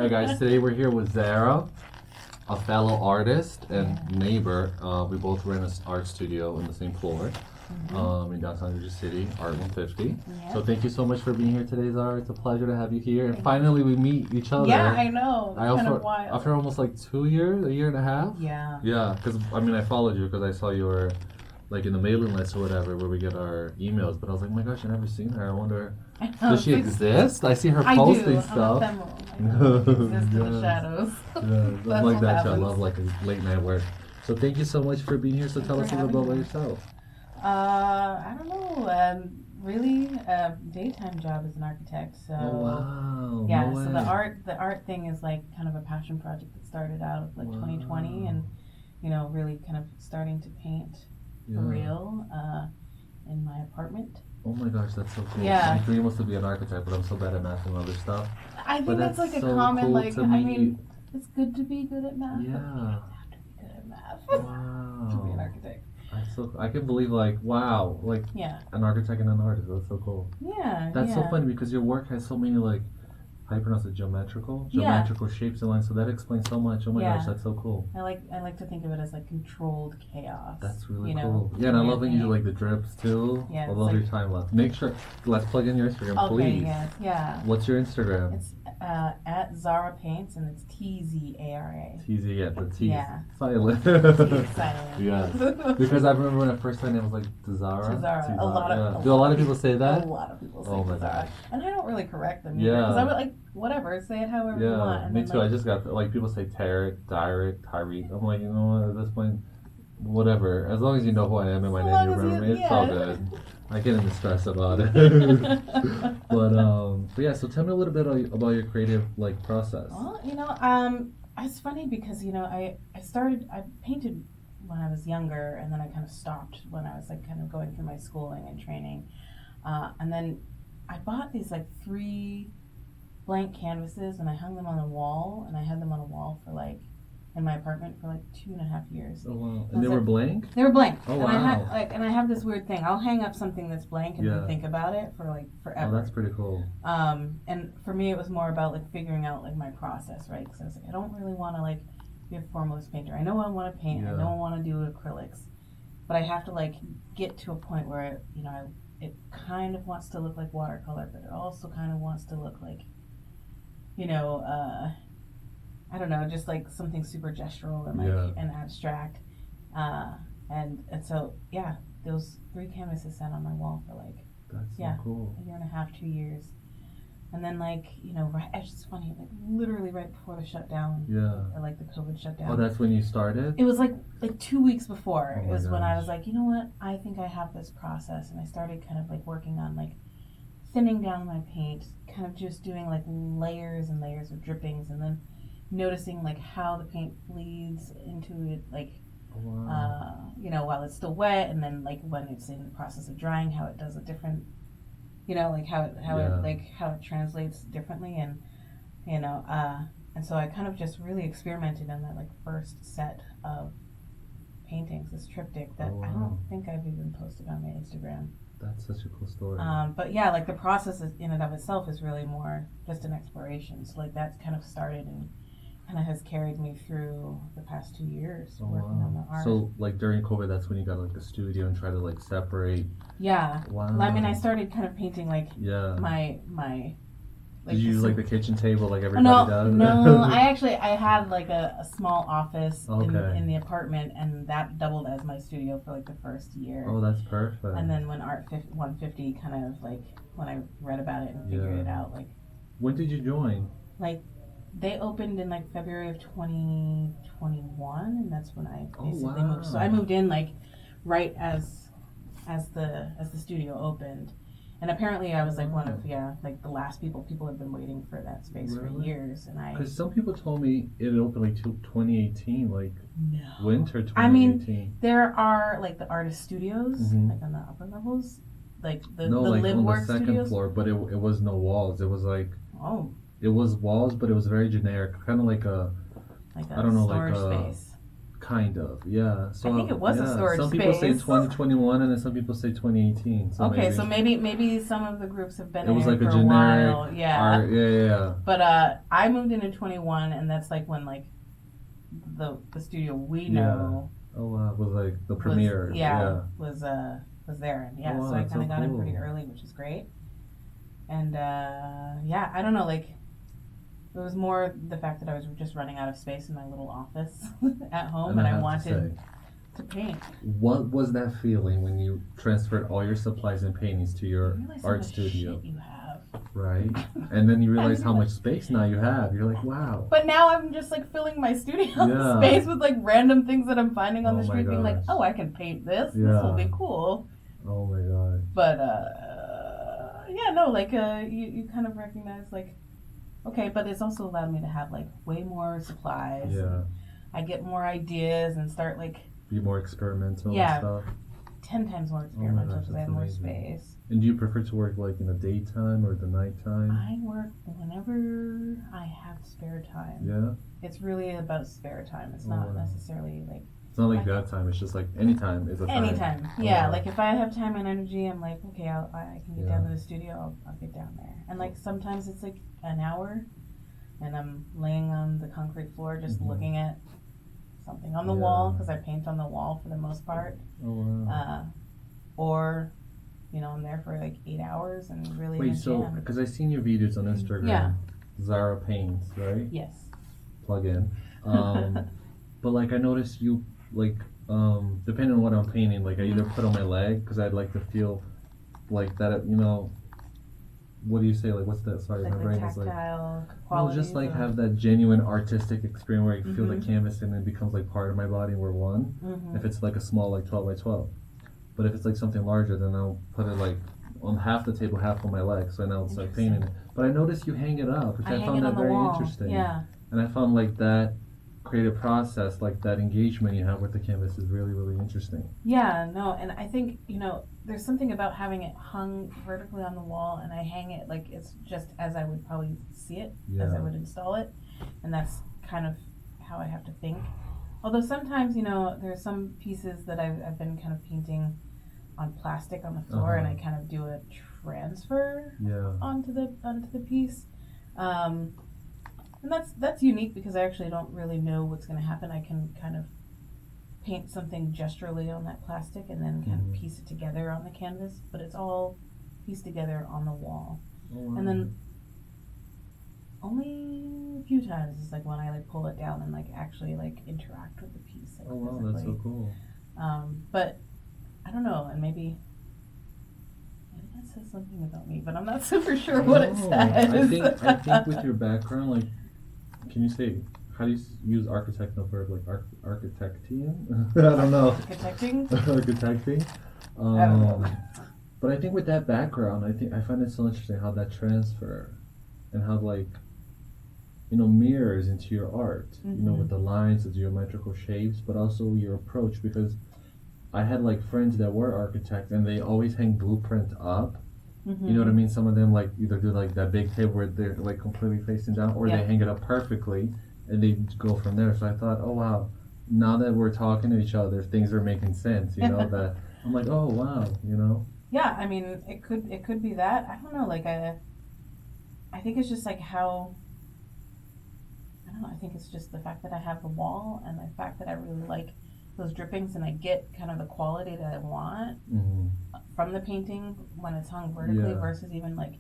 Hey guys, today we're here with Tzara, a fellow artist and neighbor. We both run an art studio in the same floor in downtown New York City, ART150. Yeah. So thank you so much for being here today, Tzara. It's a pleasure to have you here. And finally we meet each other. Yeah, I know. It's kind of wild. After almost like 2 years, a year and a half? Yeah. Yeah, because I mean I followed you because I saw you were like in the mailing list or whatever where we get our emails, but I was like, oh my gosh, I've never seen her. I wonder, does she exist? I see her posting stuff. I'm ephemeral. I exist in the shadows. Yeah, like that too. I love like late night work. So thank you so much for being here. So tell us a little bit about yourself. I don't know. Really, daytime job as an architect. So wow. Yeah. No so way. the art thing is like kind of a passion project that started out like 2020, and really kind of starting to paint for real in my apartment. Oh my gosh, that's so cool. Yeah. My dream was to be an architect, but I'm so bad at math and other stuff. I think that's like a so common cool I mean, it's good to be good at math. Yeah. But you don't have to be good at math Wow. to be an architect. I can believe like wow, like an architect and an artist. That's so cool. Yeah. That's so funny because your work has so many like, how you pronounce it, geometrical shapes and lines. So that explains so much. Oh my gosh, that's so cool. I like to think of it as like controlled chaos. That's really cool. Yeah, and I love when you do like the drips too. Yeah, I love your time lapse. Make sure, let's plug in your Instagram, please. Okay. Yeah. What's your Instagram? It's at Tzara Paints, and it's Tzara. TZ, yeah, the T. Yeah. Silent. T is silent. Yeah. Because I remember when I first started, it was like Tzara. Tzara. A lot of people say that? A lot of people say my Tzara. gosh. And I don't really correct them. Yeah. Because I would like, whatever, say it however you want. Yeah, And me then, too. I just got, like, people say Tarik, Tarik. I'm like, you know what, at this point, whatever. As long as you know who I am and my name, you remember me, it's all good. I get into stress about it. but yeah, so tell me a little bit about your creative, like, process. Well, it's funny because, I painted when I was younger, and then I kind of stopped when I was, like, kind of going through my schooling and training. And then I bought these, like, 3 blank canvases, and I hung them on the wall, and I had them on a wall for, like, in my apartment for like 2.5 years. Oh wow! And they were blank? They were blank. Oh wow! And I have this weird thing. I'll hang up something that's blank and then think about it for like forever. Oh, that's pretty cool. And for me, it was more about like figuring out like my process, right? Because I was like, I don't really want to like be a formalist painter. I know I want to paint. I know I want to do acrylics, but I have to like get to a point where it kind of wants to look like watercolor, but it also kind of wants to look like, I don't know, just like something super gestural and like and abstract, and so those 3 canvases sat on my wall for like so cool. 1.5 years, 2 years, and then like it's just funny, like literally right before the shutdown, or like the COVID shutdown. Oh, that's when you started? It was like 2 weeks before is when I was like, you know what, I think I have this process, and I started kind of like working on like thinning down my paint, kind of just doing like layers and layers of drippings, and then noticing like how the paint bleeds into it, like while it's still wet, and then like when it's in the process of drying, how it does a different, like how it translates differently, and and so I kind of just really experimented in that like first set of paintings, this triptych that I don't think I've even posted on my Instagram. That's such a cool story. But yeah, like the process in and of itself is really more just an exploration. So like that's kind of started and kind of has carried me through the past 2 years working on the art. So like during COVID, that's when you got like a studio and try to like separate. Yeah. Wow. I mean, I started kind of painting like my. Like, did you use like the kitchen table like everybody does? No, I had like a small office in the apartment, and that doubled as my studio for like the first year. Oh, that's perfect. And then when ART150 kind of like, when I read about it and figured it out, like. When did you join? Like, they opened in like February of 2021, and that's when I basically moved. So I moved in like right as the studio opened. And apparently I was like one of like the last people have been waiting for that space for years, and because some people told me it opened like 2018, like winter 2018. I mean, there are like the artist studios like on the upper levels, like the live work studios. No, like on the second floor, but it was no walls. It was like it was walls, but it was very generic, kind of like a I don't know, like a space. Kind of, yeah. So I think it was a storage some space. people say 2021, and then some people say 2018. So okay, so maybe some of the groups have been it was here like for a generic while. Yeah. art. Yeah. But I moved in 21, and that's like when like the studio we know. Oh wow, was like the premiere. Was there, and Oh, wow, so I that's kind of so got in cool. pretty early, which is great. And I don't know, like it was more the fact that I was just running out of space in my little office at home, and I wanted to paint. What was that feeling when you transferred all your supplies and paintings to your art studio? Shit you have. Right, and then you realize how much space now you have. You're like, wow. But now I'm just like filling my studio Yeah. space with like random things that I'm finding on the Oh my street, being like, gosh. oh, I can paint this. Yeah. This will be cool. Oh my god. But you kind of recognize like, okay, but it's also allowed me to have like way more supplies. Yeah. I get more ideas and start like Be more experimental Yeah. and stuff. 10 times more experimental gosh, because I have that's more amazing. space. And do you prefer to work like in the daytime or the nighttime? I work whenever I have spare time. Yeah. It's really about spare time. It's Oh, not wow. necessarily like It's not like that time. It's just like anytime is a time. anytime. Oh, Yeah, wow. like if I have time and energy, I'm like, okay, I can get Yeah. down to the studio. I'll get down there. And like sometimes it's like an hour, and I'm laying on the concrete floor just Mhm. looking at something on the Yeah. wall because I paint on the wall for the most part. Oh wow. Or, I'm there for like 8 hours and really Wait, so jam. because I've seen your videos on Instagram. Yeah. Tzara paints, right? Yes. Plug in. But like I noticed you like depending on what I'm painting, like I either put on my leg because I'd like to feel like that. What do you say? Like what's that? Sorry, Like my the brain is like. tactile Well, qualities. just like of- have that genuine artistic experience where I can feel the Mhm. canvas and it becomes like part of my body and we're one. Mhm. If it's like a small like 12 by 12, but if it's like something larger, then I'll put it like on half the table, half on my leg, so now it's like painting it. But I noticed you hang it up, which I hang found it that on the very wall. interesting. Yeah. And I found like that creative process, like that engagement you have with the canvas is really, really interesting. Yeah, no, and I think, there's something about having it hung vertically on the wall and I hang it like it's just as I would probably see it, as I Yeah. would install it. And that's kind of how I have to think. Although sometimes, there's some pieces that I've been kind of painting on plastic on the floor and I kind of do a transfer Yeah. onto the piece. And that's unique because I actually don't really know what's going to happen. I can kind of paint something gesturally on that plastic and then kind of piece it together on the canvas, but it's all pieced together on the wall. Oh, wow. And then only a few times is like when I like pull it down and like actually like interact with the piece. Like, Oh wow, that's so cool. But I don't know, and maybe that says something about me, but I'm not super sure what it says. I think with your background, like, can you say how do you use architect, no verb, like architecting? I don't know. Architecting? Architecting. I don't know. But I think with that background, I find it so interesting how that transfer and how like mirrors into your art. With the lines, the geometrical shapes, but also your approach. Because I had like friends that were architects and they always hang blueprint up. Mm-hmm. You know what I mean? Some of them like either do like that big table where they're like completely facing down, or they hang it up perfectly and they go from there. So I thought, oh wow, now that we're talking to each other, things are making sense. That I'm like, oh wow, Yeah, I mean, it could be that. I don't know. Like I think it's just like how. I don't know. I think it's just the fact that I have the wall and the fact that I really like those drippings and I get kind of the quality that I want from the painting when it's hung vertically versus even like,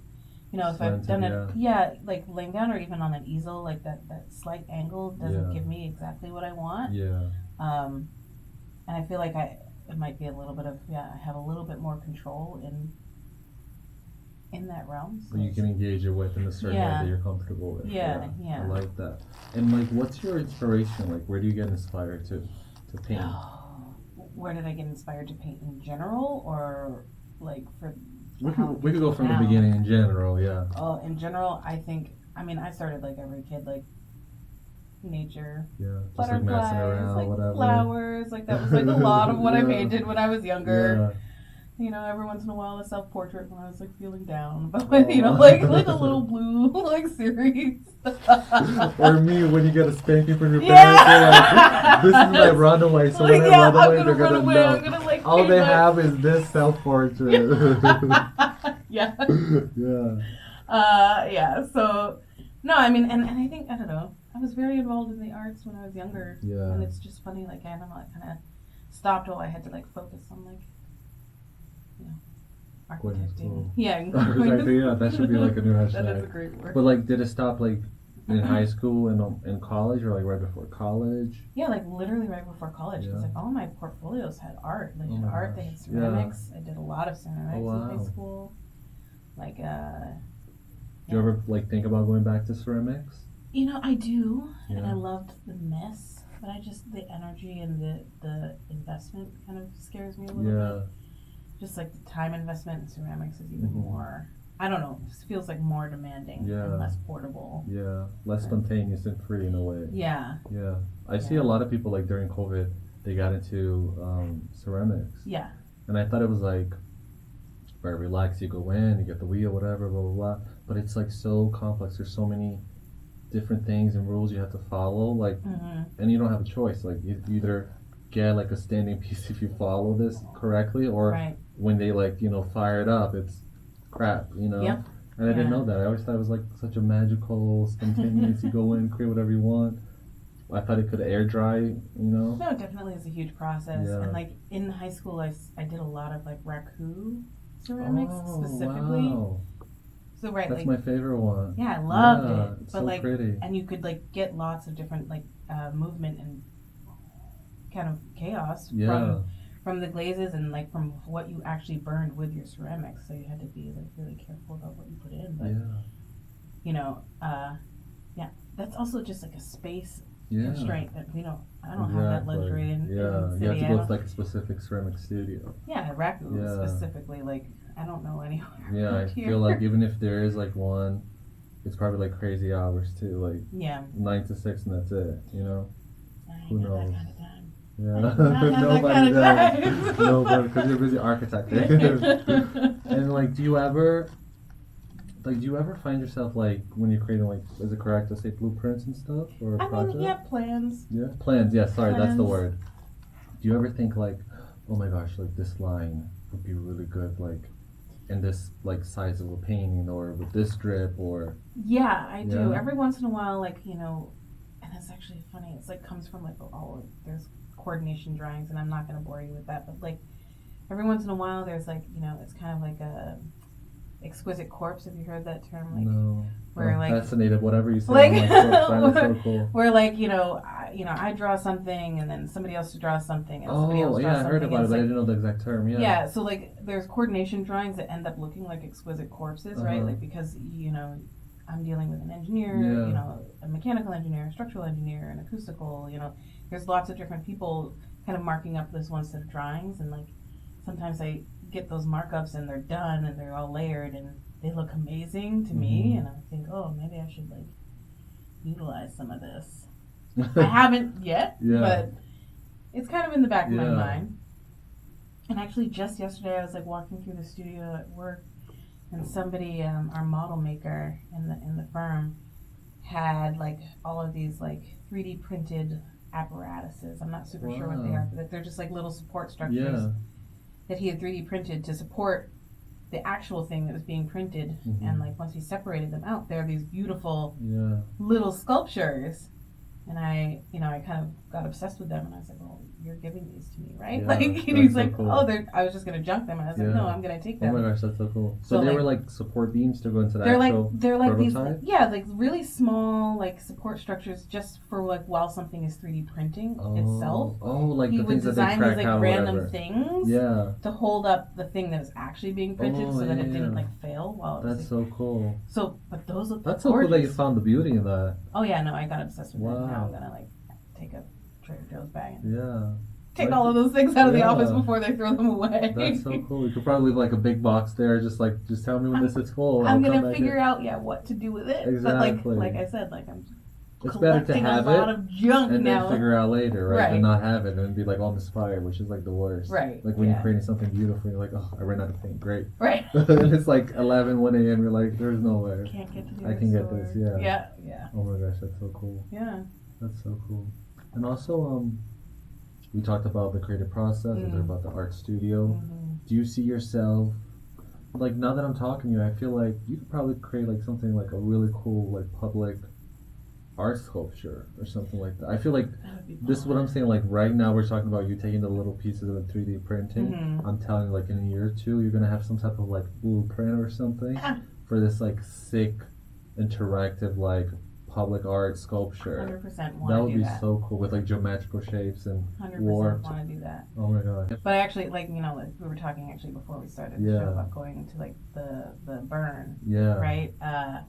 if I've done it, like laying down or even on an easel, like that slight angle doesn't give me exactly what I want. Yeah. And I feel like it might be a little bit of, I have a little bit more control in that realm. So But you can engage it with in a certain way that you're comfortable with. Yeah. I like that. And like, what's your inspiration? Like, where do you get inspired to paint? Where did I get inspired to paint in general, or like for? We could go from the beginning in general. Yeah. Oh, in general, I started like every kid, like nature, Yeah. Just butterflies, like messing around, like whatever. flowers, like that was like a lot of what I painted when I was younger. every once in a while a self-portrait when I was like feeling down, but like a little blue like series. Or me when you get a spanking from your Yeah. parents, they're like, this is my runaway. So when I run away, they're gonna know. I'm gonna, like, all they have is this self-portrait. Yeah. Yeah. Yeah. So no, I mean, and I think I don't know. I was very involved in the arts when I was younger. Yeah. And it's just funny, like I don't know, I kind of stopped all I had to like focus on like, architecting. Yeah. Architecting, yeah, that should be like a new hashtag. That is a great word. But like, did it stop like in high school and in college, or like right before college? Yeah, like literally right before college, because like all my portfolios had art. Like art, they had ceramics. I did a lot of ceramics in high school. Like, do you ever like think about going back to ceramics? I do, and I loved the mess, but the energy and the investment kind of scares me a little bit. Just like the time investment in ceramics is even more, I don't know, it feels like more demanding and less portable. Yeah, less spontaneous and free in a way. Yeah. Yeah. I see a lot of people like during COVID, they got into ceramics. Yeah. And I thought it was like very relaxed. You go in, you get the wheel, whatever, blah, blah, blah. But it's like so complex. There's so many different things and rules you have to follow. Like, and you don't have a choice. Like, you either get like a standing piece if you follow this correctly, or when they like fire it up, it's crap. Yep. And I didn't know that. I always thought it was like such a magical, spontaneous. You go in, create whatever you want. I thought it could air dry. No, it definitely is a huge process. And like in high school, I did a lot of like raku ceramics specifically. Wow. So that's like, my favorite one. Yeah, I loved it. It's but so like, pretty. and you could like get lots of different like movement and kind of chaos from the glazes and like from what you actually burned with your ceramics. So you had to be like really careful about what you put in. But that's also just like a space constraint that I don't have that luxury in you have to go to like a specific ceramic studio. Yeah, raku specifically, like I don't know anyone. Yeah, I feel like even if there is like one, it's probably like crazy hours too, like 9 to 6 and that's it, Who knows? That kind of time. Yeah, nobody does. No, because you're busy architecting. And like, do you ever find yourself like when you're creating like, is it correct to say blueprints and stuff or projects? Plans. Yeah, plans. Yeah, sorry, that's the word. Do you ever think like, oh my gosh, like this line would be really good, like in this like size of a painting or with this strip or? Yeah, I do. Every once in a while, like and it's actually funny. It's like comes from like there's coordination drawings, and I'm not going to bore you with that, but like every once in a while, there's like it's kind of like a exquisite corpse. Have you heard that term? Like, no. Where like fascinated, whatever you say. Like, so cool. Where like I draw something and then somebody else draws something and somebody else draws something. I heard about it, but I didn't know the exact term. Yeah, so like there's coordination drawings that end up looking like exquisite corpses, right? Like because I'm dealing with an engineer, a mechanical engineer, a structural engineer, an acoustical. There's lots of different people kind of marking up this one set of drawings, and like sometimes I get those markups and they're done and they're all layered and they look amazing to me, and I think, oh, maybe I should like utilize some of this. I haven't yet, but it's kind of in the back of my mind. And actually, just yesterday, I was like walking through the studio at work, and somebody, our model maker in the firm, had like all of these like 3D printed apparatuses. I'm not super sure what they are, but they're just like little support structures that he had 3D printed to support the actual thing that was being printed. And like once he separated them out, they're these beautiful little sculptures. And I kind of got obsessed with them, and I was like, well, you're giving these to me, right? Like, and he's so like, cool. I was just going to junk them. And I was like, no, I'm going to take them. Oh my gosh, that's so cool. So they were like support beams to go into the they're actual they're like prototype? these, like really small, like support structures just for like while something is 3D printing itself. Oh, like he the would things that they design crack these out like or random whatever. things to hold up the thing that was actually being printed so that it didn't like fail while it was. That's so cool. So, but those look That's so gorgeous. cool that you found the beauty in that. Oh yeah, no, I got obsessed with it. Now I'm gonna like take a Trader Joe's bag and take like, all of those things out of the office before they throw them away. That's so cool. You could probably leave like a big box there, just tell me when this is full. I'm gonna figure out what to do with it. Exactly. But like I said, like I'm it's better to collecting have a lot it of junk and now. then figure out later, right? Right. And not have it and be like all misfired, which is like the worst. Right. Like when yeah. you're creating something beautiful, you're like, oh, I ran out of paint. Great. Right. And it's like 11, 1 a.m. You're like, there's no way. Can't get to the I can get this. Yeah. Yeah. Yeah. Oh my gosh, that's so cool. Yeah. That's so cool. And also, we talked about the creative process. We talked about the art studio. Mm-hmm. Do you see yourself, like now that I'm talking to you, I feel like you could probably create like something like a really cool like public art sculpture or something like that. I feel like this is what I'm saying. Like right now, we're talking about you taking the little pieces of the 3D printing. Mm-hmm. I'm telling you, like in a year or two, you're gonna have some type of like blueprint or something for this like sick, interactive like public art sculpture. 100% want That to would do be that. so cool with like geometrical shapes and 100% warped. want to do that. Oh my god. But actually, like, you know, like we were talking actually before we started the show about going to like the burn. Yeah. Right. I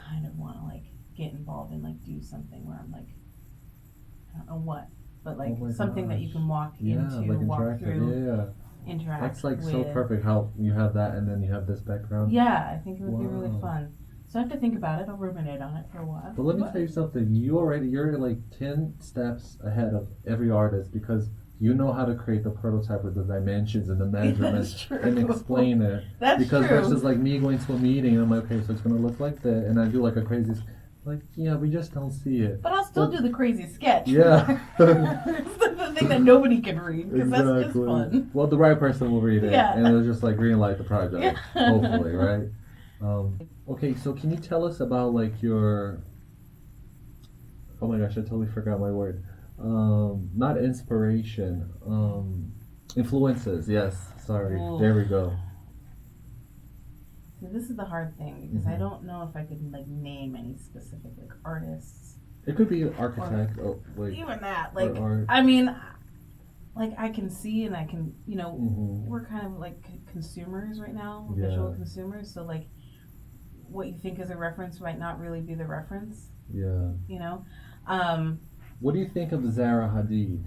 kind of want to like get involved and like do something where I'm like, I don't know what, but like something that you can walk into, like walk through, yeah. interact. That's like with. so perfect how you have that and then you have this background. Yeah, I think it would be really Wow. fun. So I have to think about it. I'll ruminate on it for a while. But let me tell you something. You're like 10 steps ahead of every artist because you know how to create the prototype with the dimensions and the measurements and explain it. That's because true. versus like me going to a meeting and I'm like, okay, so it's gonna look like that, and I do like a crazy, like yeah, we just don't see it. But I'll still do the crazy sketch. Yeah. It's the thing that nobody can read because that's just fun. Well, the right person will read it, Yeah. and it'll just like green light the project, Yeah. hopefully, right? Okay, so can you tell us about like your? Oh my gosh, I totally forgot my word. Not inspiration. Influences. Yes. Sorry. Ooh. There we go. See, this is the hard thing because I don't know if I could like name any specific like artists. It could be an architect. Like even that, like art. I mean, like I can see and I can, you know, Mm-hmm. we're kind of like consumers right now, Yeah. visual consumers. So like, what you think is a reference might not really be the reference. Yeah. You know, What do you think of Tzara Hadid?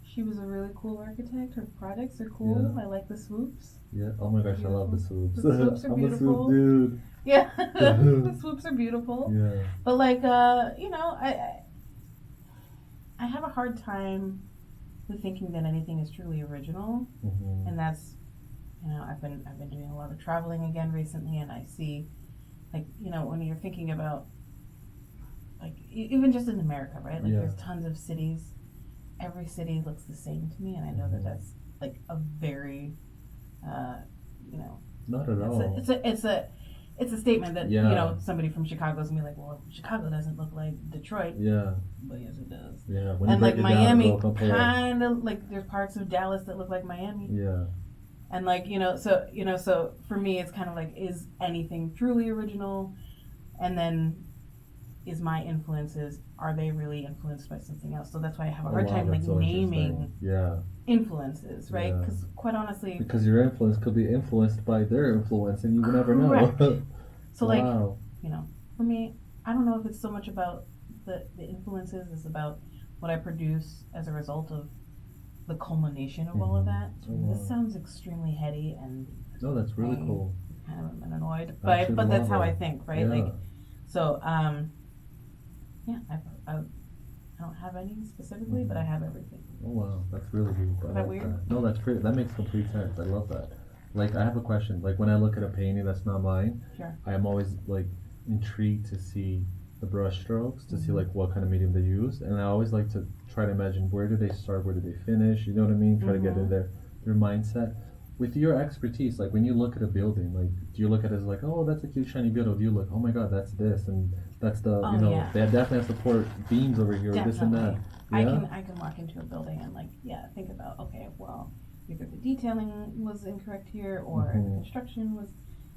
she was a really cool architect. Her projects are cool. Yeah. I like the swoops. Yeah. Oh my gosh, I love the swoops. The swoops are I'm beautiful. a swoop dude. Yeah, the swoops are beautiful. Yeah. But like, you know, I have a hard time with thinking that anything is truly original, Mm-hmm. and that's, you know, I've been doing a lot of traveling again recently, and I see, like, you know, when you're thinking about, like, even just in America, right? Like, Yeah. there's tons of cities. Every city looks the same to me, and I know that that's like a very, you know, Not at all. it's a statement that Yeah. you know somebody from Chicago's gonna be like, well, Chicago doesn't look like Detroit, Yeah. but yes, it does. Yeah. When And you like break it down, Miami, it'll compare. kind of like there's parts of Dallas that look like Miami, Yeah. and like so for me it's kind of like, is anything truly original, and then is my influences, are they really influenced by something else? So that's why I have a hard time like that's so naming interesting. Yeah. influences, right? Yeah. Because quite honestly, Because your influence could be influenced by their influence, and you would never know. Correct. So like, Wow. you know, for me, I don't know if it's so much about the influences, it's about what I produce as a result of the culmination of all of that. Oh, wow. This sounds extremely heady and No, that's really cool. kind of am annoyed, Actually but that's how love I it. think, right? Yeah. Like, so, yeah, I don't have any specifically, but I have everything. Oh wow, that's really deep. I Is that like weird? that. No, that's pretty. That makes complete sense. I love that. Like, I have a question. Like, when I look at a painting that's not mine, Sure. I am always like intrigued to see the brush strokes, to see Mhm. like what kind of medium they use, and I always like to try to imagine where do they start, where do they finish. You know what I mean? Try to get in their mindset. With your expertise, like when you look at a building, like do you look at it as like, oh, that's a cute shiny building? Or do you look, oh my god, that's this and that's the Oh, you know yeah. they definitely have support beams over here, this and that. Definitely. Yeah? I can walk into a building and like, yeah, think about, okay, well, either the detailing was incorrect here or the construction was,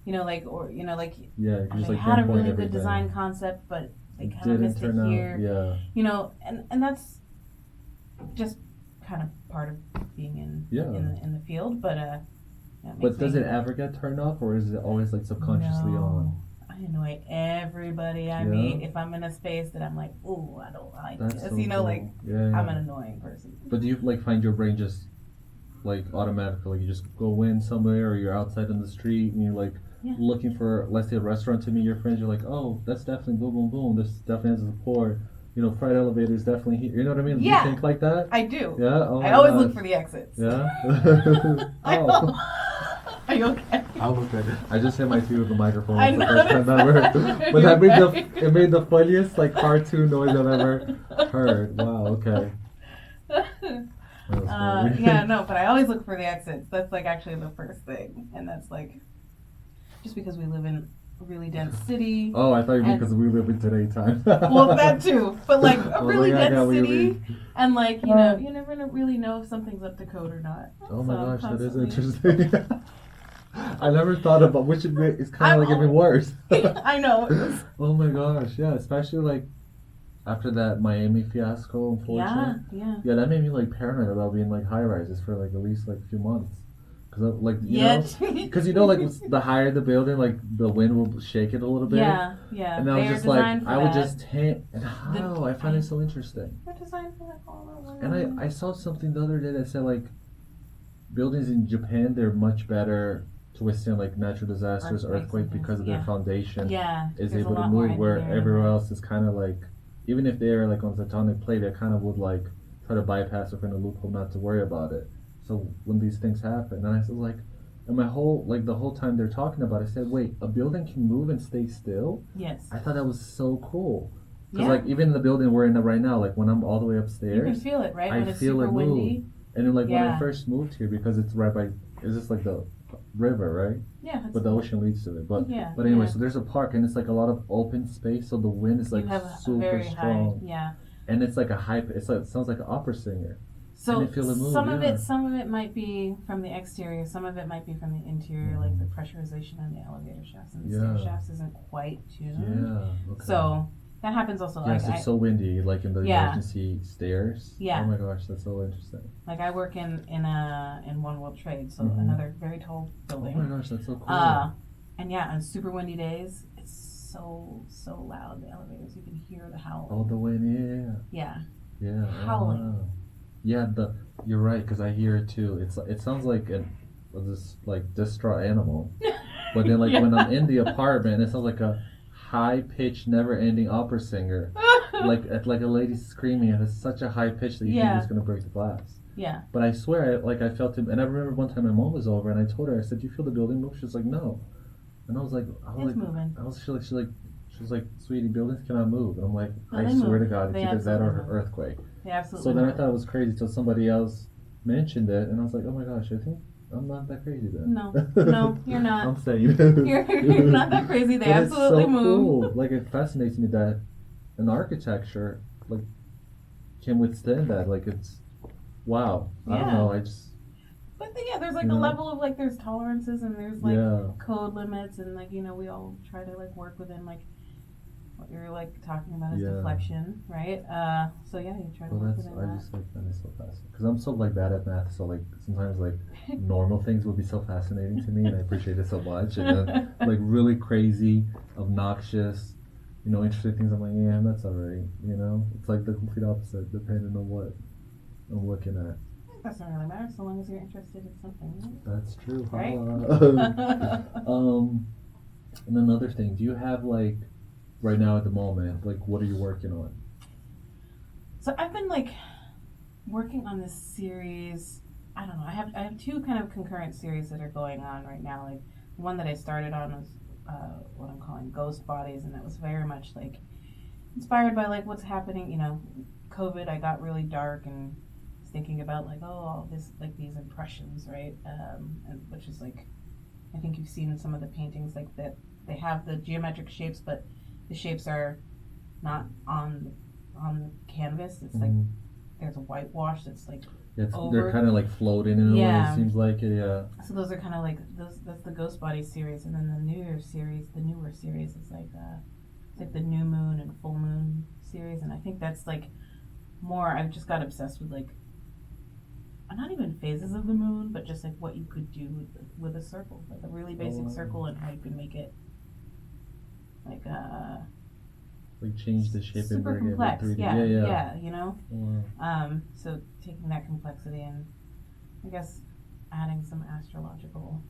you know, like, or, you know, like, Yeah, you they just like had a pinpoint really everything. good design concept, but they It kind of didn't missed it turn out. here. Yeah. You know, and that's just kind of part of being in the field, but yeah, it But makes does me- it ever get turned off, or is it always like subconsciously on? I annoy everybody I Yeah? meet if I'm in a space that I'm like, ooh, I don't like That's this. so You know, cool. like, yeah. I'm an annoying person. But do you like find your brain just like automatically, like you just go in somewhere, or you're outside in the street and you like looking for, let's say, a restaurant to meet your friends. You're like, oh, that's definitely boom, boom, boom. This definitely has a support. You know, freight elevator is definitely here. You know what I mean? Yeah. You think like that? I do. Yeah. Oh I always look for the exits. Yeah. Oh. Are you okay? I'm okay. I just hit my teeth with the microphone. I It's the first time ever. But it made the funniest like cartoon noise I've ever heard. Wow. Okay. Yeah, no, but I always look for the exits. That's like actually the first thing, and that's like just because we live in a really dense city. Oh, I thought you meant because we live in today time. Well, that too, but like a really dense city, and like you know, you never really know if something's up to code or not. Oh my gosh, that is interesting. I never thought about which is kind of like even worse. I know. Oh my gosh, yeah, especially like after that Miami fiasco, unfortunately. Yeah, that made me like paranoid about being like high rises for like at least like a few months. Cause like because you know like the higher the building, like the wind will shake it a little bit. Yeah. And I was just like, I would just and how I find it so interesting. They're designed for that all And I saw something the other day that said like buildings in Japan, they're much better to withstand like natural disasters, earthquake because of their foundation is able to move, where everywhere else is kind of like, even if they're like on tectonic plate, they kind of would like try to bypass or find a loophole not to worry about it. So when these things happen, and I was like, and my whole like the whole time they're talking about it, I said, wait, a building can move and stay still? Yes. I thought that was so cool. Because like even in the building we're in right now, like when I'm all the way upstairs, you can feel it, right? When I it's feel super it windy. move. And then like when I first moved here, because it's right by, it's just like the river, right? Yeah. But the ocean leads to it. But anyway, so there's a park and it's like a lot of open space, so the wind is like super strong. High, and it's like a high. It's like, it sounds like an opera singer. So some of it might be from the exterior, some of it might be from the interior, like the pressurization on the elevator shafts and the stair shafts isn't quite tuned. Yeah. Okay. So that happens also. Yes, it's so windy, like in the emergency stairs. Yeah. Oh my gosh, that's so interesting. Like I work in One World Trade, so another very tall building. Oh my gosh, that's so cool. And on super windy days, it's so loud. The elevators, you can hear the howling. Oh, the wind, yeah. Yeah. Howling. Oh, wow. Yeah, you're right, because I hear it too. It sounds like this like distraught animal, but then like when I'm in the apartment, it sounds like a high pitched, never ending opera singer, like a lady screaming at such a high pitch that you think it's gonna break the glass. Yeah. But I swear, I felt it, and I remember one time my mom was over, and I told her, I said, "Do you feel the building move?" She was like, "No," and I was like, moving. She was like, "Sweetie, buildings cannot move," and I'm like, I swear to God, it's either that or earthquake. They absolutely. So then I thought it was crazy till somebody else mentioned it, and I was like, oh my gosh, I think I'm not that crazy then. No, you're not. I'm saying you're not that crazy. They absolutely it's so move. Cool. Like it fascinates me that an architecture like can withstand that. Like it's wow. I don't know. I just. But there's like a level of like there's tolerances and there's like code limits and like we all try to like work within like what you're like talking about is deflection, right? So you try to work within that. I just like find it so fascinating because I'm so like bad at math, so like sometimes like normal things will be so fascinating to me, and I appreciate it so much. And then like really crazy, obnoxious, interesting things, I'm like, yeah, that's alright. It's like the complete opposite, depending on what I'm looking at. It doesn't really matter so long as you're interested in something. That's true. Right? And another thing, do you have like right now at the moment, like what are you working on? So I've been like working on this series. I don't know. I have two kind of concurrent series that are going on right now. Like the one that I started on was what I'm calling Ghost Bodies, and that was very much like inspired by like what's happening. COVID. I got really dark and thinking about like all this like these impressions, right? And which is like I think you've seen some of the paintings like that. They have the geometric shapes, but the shapes are not on the canvas. It's like there's a whitewash that's like over. They're kind of like floating in a way. It seems like So those are kind of like that's the Ghost Body series, and then the newer series is like it's like the new moon and full moon series, and I think that's like more. I've just got obsessed with like not even phases of the moon, but just like what you could do with a circle, like a really basic circle, and how you can make it like change the shape and bring complex. it in 3D. So taking that complexity and I guess adding some astrological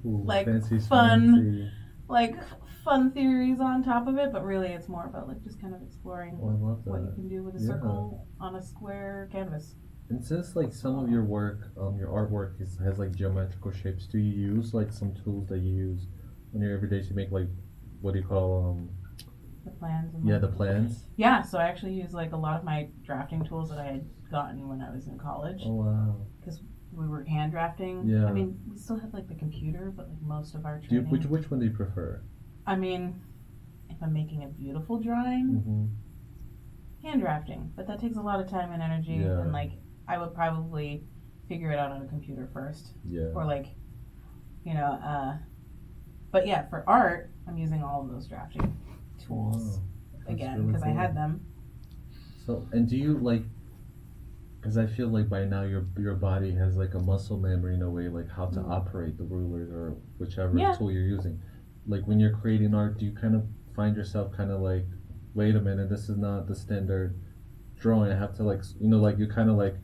Ooh, like fancy fun, like fun theories on top of it. But really, it's more about like just kind of exploring Oh, I love what you that. can do with a Yeah. circle on a square canvas. And since like some of your work, your artwork has like geometrical shapes, do you use like some tools that you use in your everyday to make like what do you call The plans. And the plans? Yeah, so I actually use like a lot of my drafting tools that I had gotten when I was in college. Oh wow. Because we were hand drafting. Yeah. I mean, we still have like the computer, but like most of our training. Which one do you prefer? I mean, if I'm making a beautiful drawing, hand drafting, but that takes a lot of time and energy, and like I would probably figure it out on a computer first. Yeah. Or like, but yeah, for art, I'm using all of those drafting tools again because really cool. I had them. So, and do you like? Because I feel like by now your body has like a muscle memory in a way, like how to operate the rulers or whichever tool you're using. Like when you're creating art, do you kind of find yourself kind of like, wait a minute, this is not the standard drawing. I have to like, like you kind of like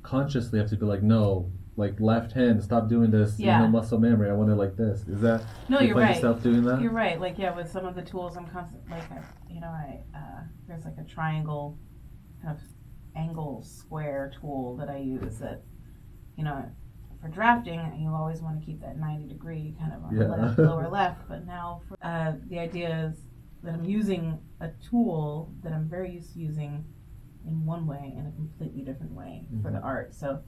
consciously have to be like, no, like left hand, stop doing this. Muscle memory. I want it like this. Is that? No, you're find right. Yourself doing that? You're right. Like with some of the tools, I'm constantly like, there's like a triangle, kind of angle square tool that I use that, for drafting, you always want to keep that 90-degree kind of on the left, lower left. But now, the idea is that I'm using a tool that I'm very used to using in one way in a completely different way for the art. So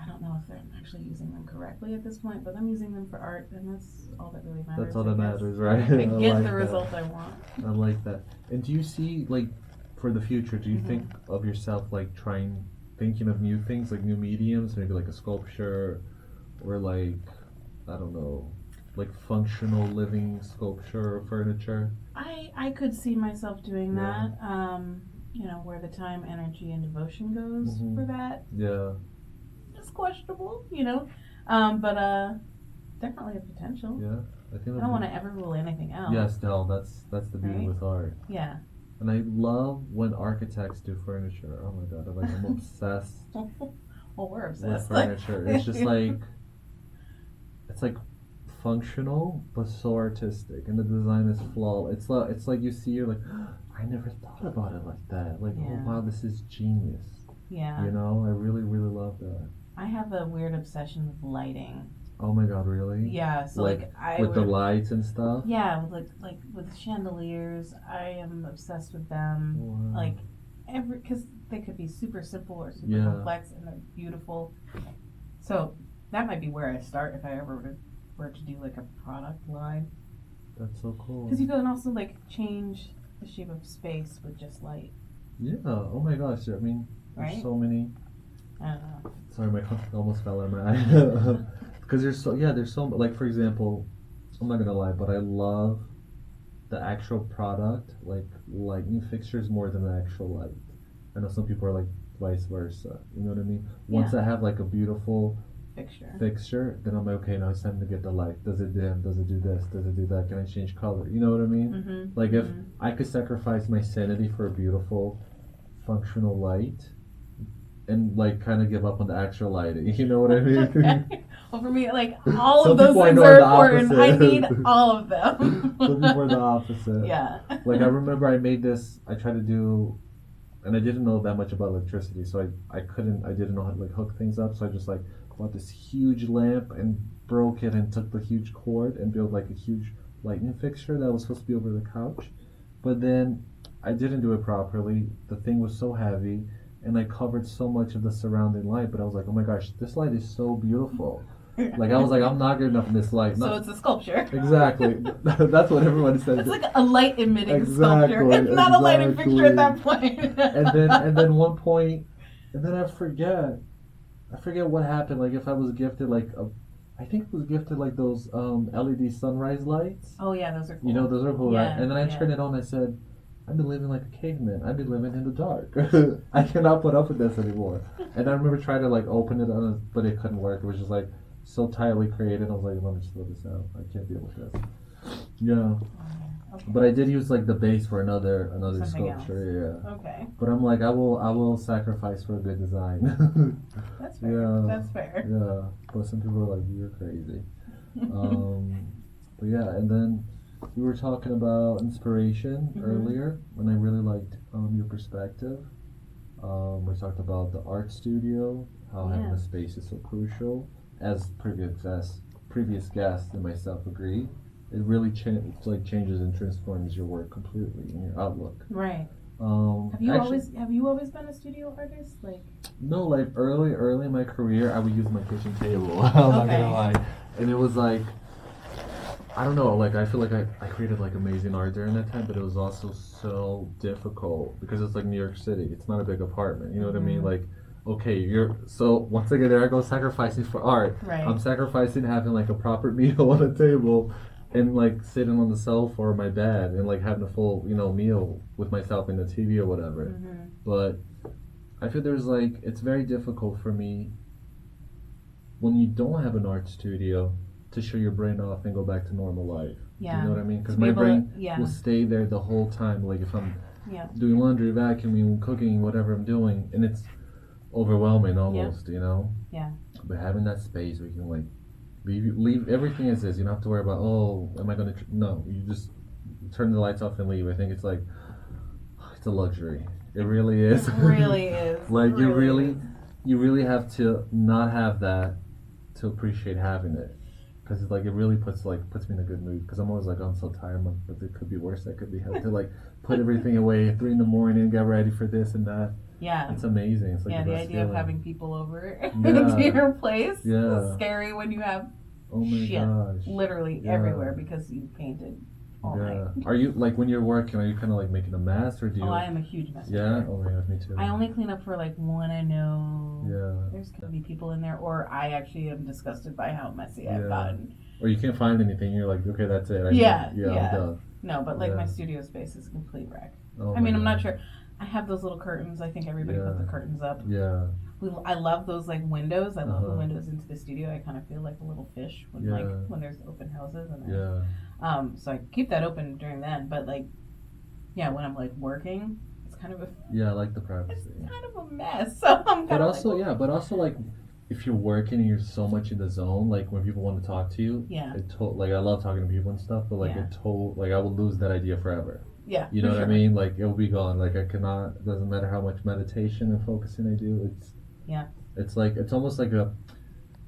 I don't know if I'm actually using them correctly at this point, but I'm using them for art, and that's all that really matters. That's all that matters, right? I get like the result I want. I like that. And do you see, like, for the future, do you think of yourself, like, thinking of new things, like new mediums, maybe like a sculpture, or like, I don't know, like functional living sculpture or furniture? I could see myself doing that, where the time, energy, and devotion goes for that. Yeah. It's questionable, but definitely a potential. Yeah, I don't want to ever rule anything out. Yes, no, that's the beauty with art. Yeah. And I love when architects do furniture. Oh my god, I'm obsessed. Well, we're obsessed with furniture. It's just like it's like functional but so artistic, and the design is flawless. It's like you see, you're like, I never thought about it like that. Like, oh wow, this is genius. Yeah. I really, really love that. I have a weird obsession with lighting. Oh my god, really? Yeah, so the lights and stuff? Yeah, like with chandeliers, I am obsessed with them. Wow. Like because they could be super simple or super complex, and they're beautiful. So that might be where I start if I ever were to do like a product line. That's so cool. Because you can also like change the shape of space with just light. Yeah. Oh my gosh. I mean, there's so many. I don't know. Sorry, my cup almost fell in my eye. Because there's so like, for example, I'm not gonna lie, but I love the actual product, like lighting fixtures, more than the actual light. I know some people are like vice versa. You know what I mean? Once I have like a beautiful fixture, then I'm like, okay, now it's time to get the light. Does it dim? Does it do this? Does it do that? Can I change color? You know what I mean? Like if I could sacrifice my sanity for a beautiful, functional light, and like kind of give up on the actual lighting. You know what I mean? Well, for me, like all of those things are important. I need all of them. Some people are the opposite. Yeah. Like I remember I made this. I tried to do, and I didn't know that much about electricity, so I didn't know how to like hook things up. So I just like bought this huge lamp and broke it and took the huge cord and built like a huge lighting fixture that was supposed to be over the couch. But then I didn't do it properly. The thing was so heavy, and I covered so much of the surrounding light. But I was like, oh my gosh, this light is so beautiful. Like I was like, I'm not good enough in this light. So it's a sculpture. Exactly. That's what everyone says. It's like a light emitting sculpture. It's not a lighting fixture at that point. and then one point, and then I forget what happened. Like if I was gifted I think it was gifted like those LED sunrise lights. Oh yeah, those are cool. You know, those are cool, right? And then I turned it on and I said, I've been living like a caveman. I've been living in the dark. I cannot put up with this anymore. And I remember trying to like open it, but it couldn't work. It was just like so tightly created. I was like, let me just throw this out. I can't deal with this. Yeah. Okay. But I did use like the base for another Something sculpture. else. Yeah. Okay. But I'm like, I will sacrifice for a good design. That's fair. Yeah. That's fair. Yeah. But some people are like, you're crazy. Um, but yeah, and then we were talking about inspiration earlier, and I really liked your perspective. We talked about the art studio, how having a space is so crucial, as previous guests and myself agree. It really changes and transforms your work completely and your outlook. Right. Have you always been a studio artist? Like no, like early in my career, I would use my kitchen table. I'm not gonna lie, and it was like I don't know, like I feel like I created like amazing art during that time, but it was also so difficult because it's like New York City. It's not a big apartment. You know what I mean? Like, okay, once again there I go sacrificing for art. Right. I'm sacrificing having like a proper meal on a table and like sitting on the sofa or my bed and like having a full, meal with myself and the TV or whatever. But I feel there's like it's very difficult for me when you don't have an art studio to show your brain off and go back to normal life. Yeah. You know what I mean? Because my brain will stay there the whole time. Like if I'm doing laundry, vacuuming, cooking, whatever I'm doing, and it's overwhelming almost, Yeah. But having that space where you can like leave everything as is. You don't have to worry about am I gonna? No, you just turn the lights off and leave. I think it's like it's a luxury. It really is. It really is. Like you really have to not have that to appreciate having it. Because it's like it really puts me in a good mood. Because I'm always like, I'm so tired, but it could be worse. I could be having to like put everything away at 3 a.m, get ready for this and that. Yeah, it's amazing. It's like the idea feeling. Of having people over to your place is scary when you have shit literally everywhere because you painted all night. Are you like when you're working? Are you kind of like making a mess, or do you? Oh, I am a huge mess. Yeah. Oh my god, me too. I only clean up for like when I know there's gonna be people in there, or I actually am disgusted by how messy I've gotten. Or you can't find anything. You're like, okay, that's it. I'm done. No, but like my studio space is a complete wreck. Oh I mean, I'm not sure. I have those little curtains. I think everybody put the curtains up. Yeah. I love those like windows. I love the windows into the studio. I kind of feel like a little fish when there's open houses and so I keep that open during then. But like, when I'm like working, it's kind of I like the privacy. It's kind of a mess. So I'm kind of but also like if you're working and you're so much in the zone, like when people want to talk to you, like I love talking to people and stuff, but like I will lose that idea forever. Yeah, you know what I mean? Like it'll be gone. Like I cannot. It doesn't matter how much meditation and focusing I do. It's like it's almost like an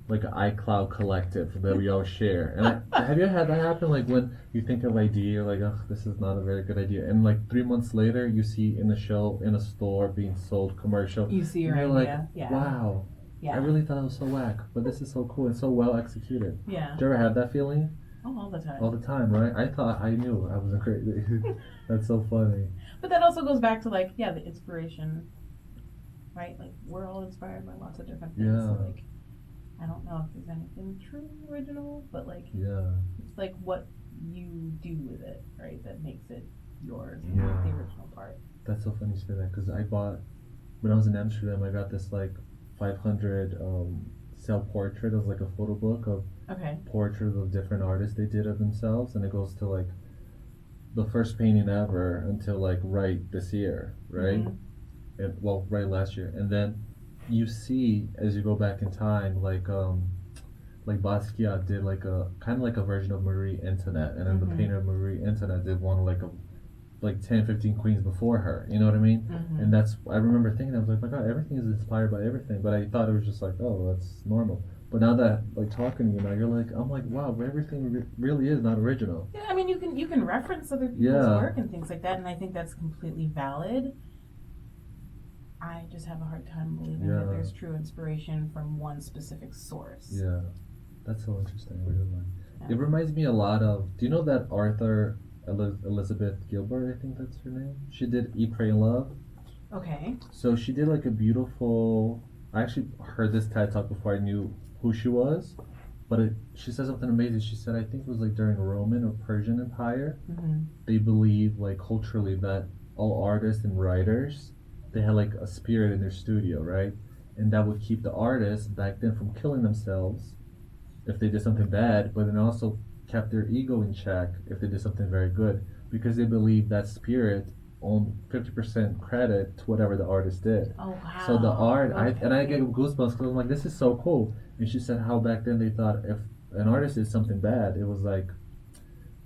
iCloud collective that we all share. And have you had that happen? Like when you think of idea, you're like, oh, this is not a very good idea, and like 3 months later, you see in a show in a store being sold commercial. You see your idea. Like, wow. Yeah. I really thought it was so whack, but this is so cool and so well executed. Yeah. Do you ever have that feeling? Oh, all the time. All the time, right? I thought I knew I wasn't crazy. That's so funny. But that also goes back to like, the inspiration, right? Like we're all inspired by lots of different things. Yeah. So like, I don't know if there's anything truly original, but like, it's like what you do with it, right? That makes it yours. Yeah. The original part. That's so funny you say that because when I was in Amsterdam, I got this like 500 self-portrait. It was like a photo book of portraits of different artists they did of themselves, and it goes to like the first painting ever until like right this year, right? Right last year, and then you see as you go back in time, like Basquiat did like a kind of like a version of Marie Antoinette, and then the painter Marie Antoinette did one like 10, 15 queens before her, you know what I mean? And I remember thinking, I was like, my god, everything is inspired by everything, but I thought it was just like, oh, that's normal. But now that like talking to you now, you're like, I'm like, wow, everything really is not original. Yeah, I mean, you can reference other people's work and things like that, and I think that's completely valid. I just have a hard time believing that there's true inspiration from one specific source. Yeah, that's so interesting. I really like. It reminds me a lot of. Do you know that author Elizabeth Gilbert? I think that's her name. She did Eat, Pray, and Love. Okay. So she did like a beautiful. I actually heard this TED Talk before I knew who she was, but she said something amazing. She said, I think it was like during the Roman or Persian Empire, they believed like culturally that all artists and writers, they had like a spirit in their studio, right? And that would keep the artists back then from killing themselves if they did something bad, but then also kept their ego in check if they did something very good because they believe that spirit owned 50% credit to whatever the artist did. Oh wow! So the art, Okay. I get goosebumps because I'm like, this is so cool. And she said how back then they thought if an artist did something bad, it was like,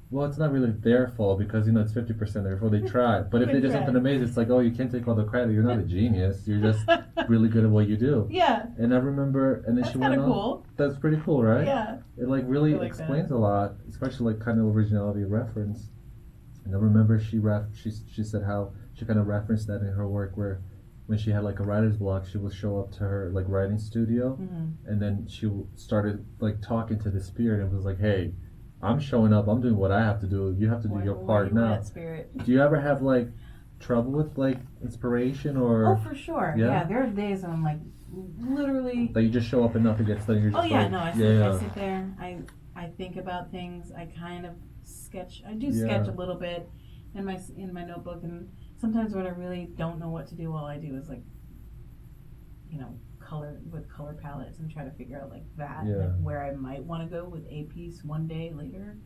well, it's not really their fault because it's 50% their fault. They tried, but if they did something amazing, it's like, oh, you can't take all the credit. You're not a genius. You're just really good at what you do. Yeah. And I remember, and then That's she went on. cool. That's pretty cool, right? Yeah. It like really I like explains that. a lot, especially like kind of originality of reference. And I remember she said how she kind of referenced that in her work where when she had like a writer's block, she would show up to her like writing studio, and then she started like talking to the spirit and was like, "Hey, I'm showing up. I'm doing what I have to do. You have to do your part now." Spirit? Do you ever have like trouble with like inspiration or? Oh, for sure. Yeah, there are days when I'm like literally. Like you just show up and nothing gets done. You're just I sit there. I think about things. I kind of sketch. I do sketch a little bit in my notebook, and sometimes when I really don't know what to do, all I do is like, color with color palettes and try to figure out like where I might want to go with a piece one day later.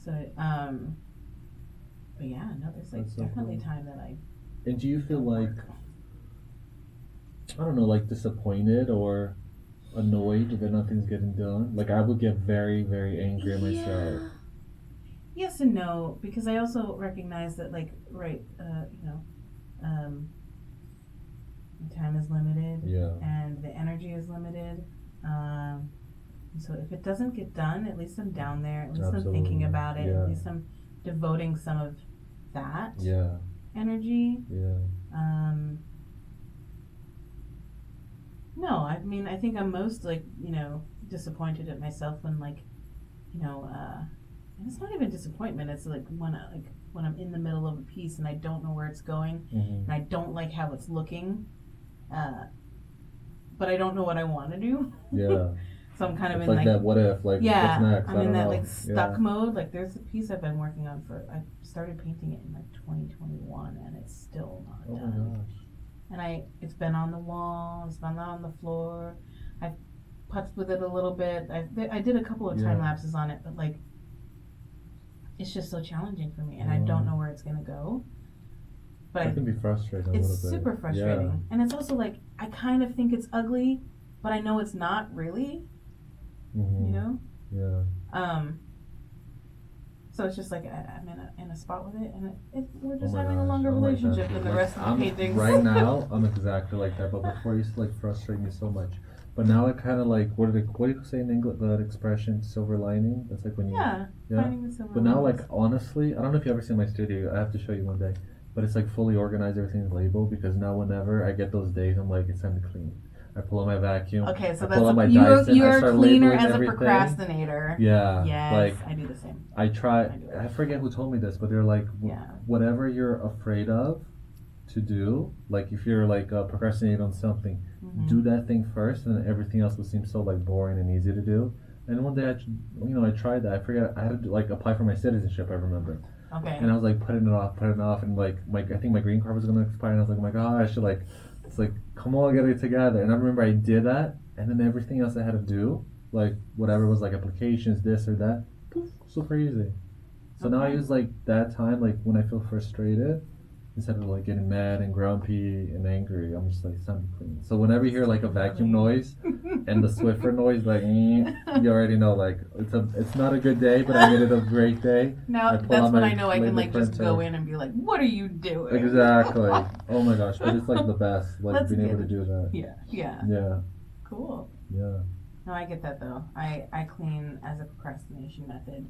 So, but yeah, no, there's like definitely time that I. And do you feel like, I don't know, like disappointed or annoyed that nothing's getting done? Like I would get very, very angry at myself. Yes and no, because I also recognize that time is limited, and the energy is limited. So if it doesn't get done, at least I'm down there. At least I'm thinking about it. At least I'm devoting some of that energy. No, I mean, I think I'm most disappointed at myself when and it's not even disappointment. It's like when I'm in the middle of a piece and I don't know where it's going, and I don't like how it's looking, but I don't know what I want to do. Yeah. So I'm kind of in that what if, what's next? I'm in that stuck mode. Like there's a piece I've been working on I started painting it in 2021 and it's still not done. Oh my gosh. And it's been on the wall, it's been on the floor. I've putzed with it a little bit. I did a couple of time lapses on it, but it's just so challenging for me, and I don't know where it's gonna go. But it can be frustrating. It's super frustrating, and it's also like I kind of think it's ugly, but I know it's not really. So it's just like I'm in a spot with it, and we're just having a longer relationship than the rest of the paintings. Right now, I'm exactly like that. But before, it used to frustrate me so much. But now I kind of what do you say in English? That expression, silver lining. That's like when you finding the silver. But now, honestly, I don't know if you ever seen my studio. I have to show you one day. But it's fully organized. Everything's labeled because now whenever I get those days, I'm like, it's time to clean. I pull out my vacuum. Okay, so you're a cleaner as a procrastinator. Yeah. Yes, I do the same. I forget who told me this, but they're like, whatever you're afraid of to do, like if you're procrastinating on something, do that thing first, and then everything else will seem so boring and easy to do. And one day I tried that. I forget I had to apply for my citizenship. I remember. Okay. And I was putting it off, and I think my green card was gonna expire, and I was like, oh my gosh, it's like, come on, get it together. And I remember I did that, and then everything else I had to do, whatever was applications, this or that, poof, super easy. So now I use that time, when I feel frustrated, instead of getting mad and grumpy and angry, I'm just it's time to clean. So whenever you hear a vacuum noise and the Swiffer noise, you already know it's not a good day, but I made it a great day. Now that's when I know I can just go in and be like, what are you doing? Exactly. Oh my gosh, but it's the best, being able to do that. Yeah. Cool. Yeah. No, I get that though. I clean as a procrastination method,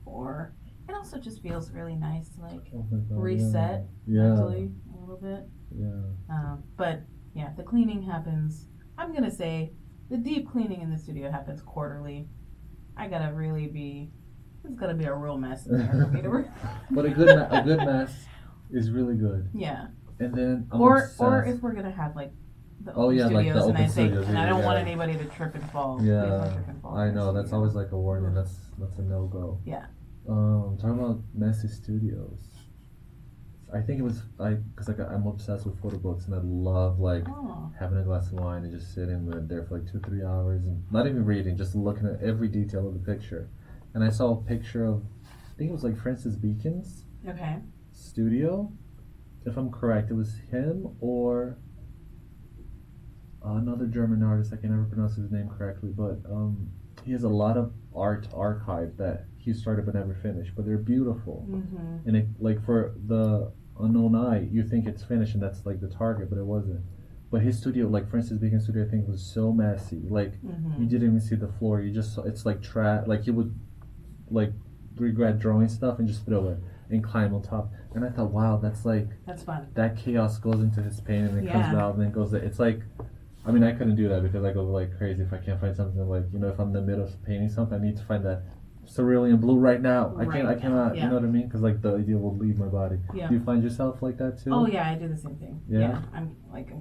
or it also just feels really nice to reset mentally a little bit. Yeah. But yeah, the cleaning happens. I'm gonna say the deep cleaning in the studio happens quarterly. It's gotta be a real mess in there for me to. But a good mess is really good. Yeah. And then or if we're gonna have the open studios, the open studios, and I don't want anybody to trip and fall. Yeah. I know that's always a warning. That's a no go. Yeah. Talking about messy studios. I think it was because I'm obsessed with photo books, and I love having a glass of wine and just sitting there for 2-3 hours and not even reading, just looking at every detail of the picture. and I saw a picture of, I think it was like Francis Bacon's studio. If I'm correct, it was him or another German artist. I can never pronounce his name correctly, but he has a lot of art archive that he started but never finished. But they're beautiful, and it, like for the unknown eye, you think it's finished and that's like the target, but it wasn't. But his studio, like Francis Bacon's studio, I think was so messy. Like you didn't even see the floor. You just saw, it's like like he would like regret drawing stuff and just throw it and climb on top. And I thought, wow, that's fun. That chaos goes into his paint and it comes out and then goes. It's like, I mean, I couldn't do that because I go like crazy if I can't find something like, you know, if I'm in the middle of painting something, I need to find that cerulean blue right now. I cannot, you know what I mean? Because like the idea will leave my body. Do you find yourself like that too? Oh yeah, I do the same thing. Yeah. I'm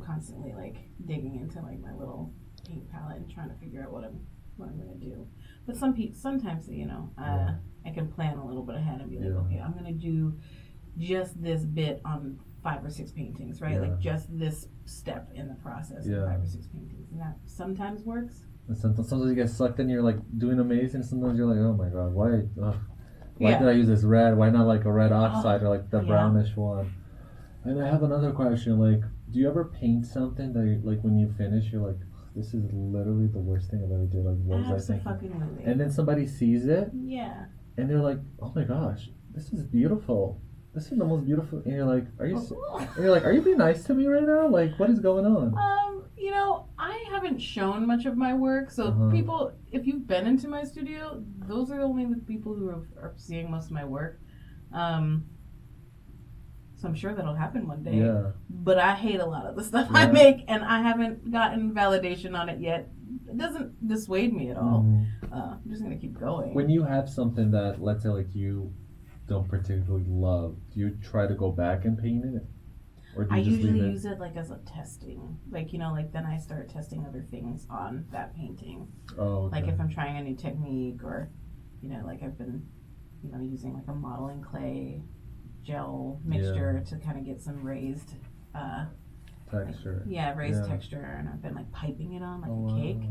constantly like digging into like my little paint palette and trying to figure out what I'm gonna do. But sometimes, you know, I can plan a little bit ahead and be like, okay, I'm gonna do just this bit on 5 or 6 paintings, right? Like just this step in the process of 5 or 6 paintings, and that sometimes works. And sometimes you get sucked in, you're like doing amazing. Sometimes you're like, oh my god, why did I use this red? Why not like a red oxide or like the brownish one? And I have another question. Like, do you ever paint something that like when you finish, you're like, this is literally the worst thing I've ever did. Like, what was I thinking? And then somebody sees it, and they're like, oh my gosh, this is beautiful. This is the most beautiful. And you're like, are you being nice to me right now? Like, what is going on? You know, I haven't shown much of my work, so people, if you've been into my studio, those are only the people who are seeing most of my work. So I'm sure that'll happen one day. Yeah. But I hate a lot of the stuff I make, and I haven't gotten validation on it yet. It doesn't dissuade me at all. I'm just gonna keep going. When you have something that, let's say, like you don't particularly love, do you try to go back and paint it? Or do you just usually leave it? use it like as a testing. Like, you know, like then I start testing other things on that painting. Oh, okay. Like if I'm trying a new technique, or, you know, like I've been, you know, using like a modeling clay gel mixture to kind of get some raised texture. Like, raised texture, and I've been like piping it on like a cake.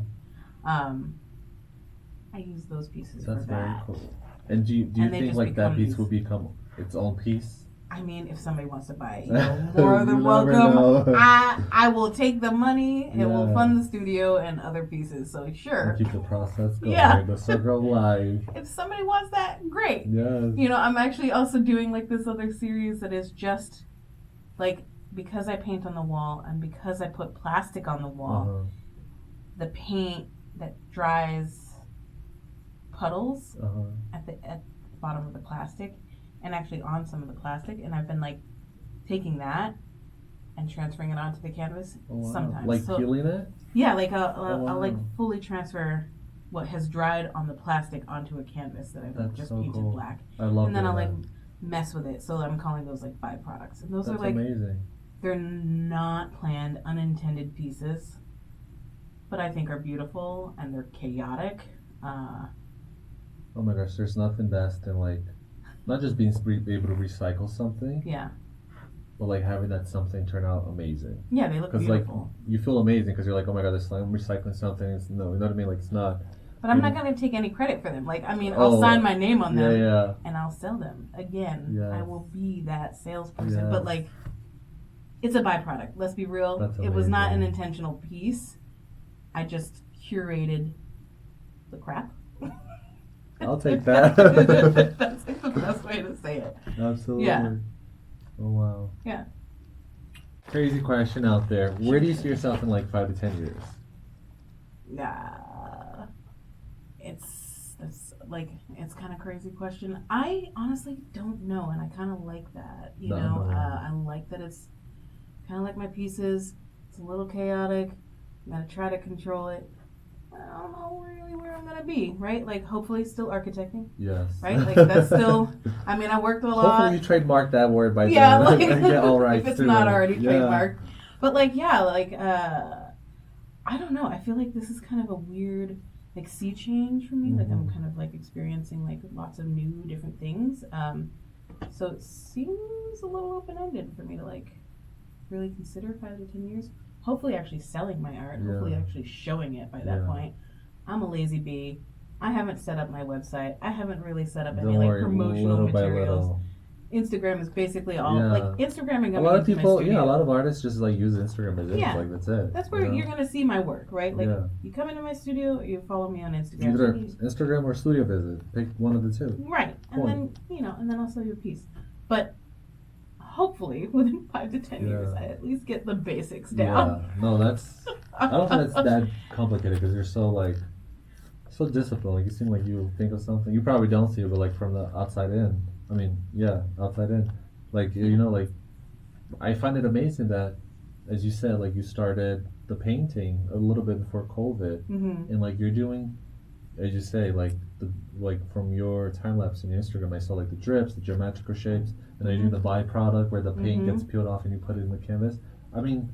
I use those pieces for that. That's very cool. And do you think like that piece will become its own piece? I mean, if somebody wants to buy it, you know, more than welcome. I will take the money and will fund the studio and other pieces. So sure. And keep the process going. The circle of life. If somebody wants that, great. Yes. You know, I'm actually also doing like this other series that is just like, because I paint on the wall and because I put plastic on the wall, the paint that dries puddles at the bottom of the plastic, and actually on some of the plastic, and I've been like taking that and transferring it onto the canvas sometimes. Like peeling it? Yeah, like I'll like fully transfer what has dried on the plastic onto a canvas that I've just painted black. I love that. And then I'll like mess with it. So I'm calling those like byproducts. And those are like amazing. They're not planned, unintended pieces, but I think are beautiful, and they're chaotic. Oh my gosh, there's nothing best than like not just being able to recycle something. Yeah. But like having that something turn out amazing. Yeah, they look beautiful. Because like you feel amazing because you're like, oh my god, I'm recycling something. It's, no, you know what I mean? Like it's not. But I'm not going to take any credit for them. Like, I mean, I'll sign my name on them and I'll sell them. Again, I will be that salesperson. Yes. But like, it's a byproduct. Let's be real. It was not an intentional piece. I just curated the crap. I'll take that. That's the best way to say it. Absolutely. Yeah. Oh wow. Yeah. Crazy question out there. Where do you see yourself in like 5 to 10 years? It's kind of crazy question. I honestly don't know, and I kind of like that. You know, I like that it's kind of like my pieces. It's a little chaotic. I'm gonna try to control it. I don't know really where I'm gonna be, right? Like, hopefully still architecting. Yes. Right? Like, that's still, I mean, I worked a lot. Hopefully you trademark that word by then. Like, get all right. If it's not already trademarked. But like, I don't know. I feel like this is kind of a weird, like, sea change for me. Like, I'm kind of like experiencing like lots of new different things. So it seems a little open-ended for me to like really consider 5 to 10 years. Hopefully actually selling my art. Hopefully actually showing it by that point. I'm a lazy bee. I haven't set up my website. I haven't really set up any Don't like worry, promotional little by materials. little. Instagram is basically all Yeah. like Instagram and A lot of into my people, studio. a lot of artists just like use Instagram as Yeah. like that's it. That's where you're gonna see my work, right? Like Yeah. you come into my studio, you follow me on Instagram. Either Instagram or studio visit. Pick one of the two. Right. And then and then I'll sell you a piece. But hopefully within 5 to 10 years I at least get the basics down. Yeah. No, that's I don't think that's that complicated because you're so disciplined. Like you seem like you think of something. You probably don't see it, but like from the outside in. I mean, yeah, outside in. Like like I find it amazing that, as you said, like you started the painting a little bit before COVID, and like you're doing, as you say, like from your time lapse in Instagram, I saw like the drips, the geometrical shapes, and then you're doing the byproduct where the paint gets peeled off and you put it in the canvas. I mean,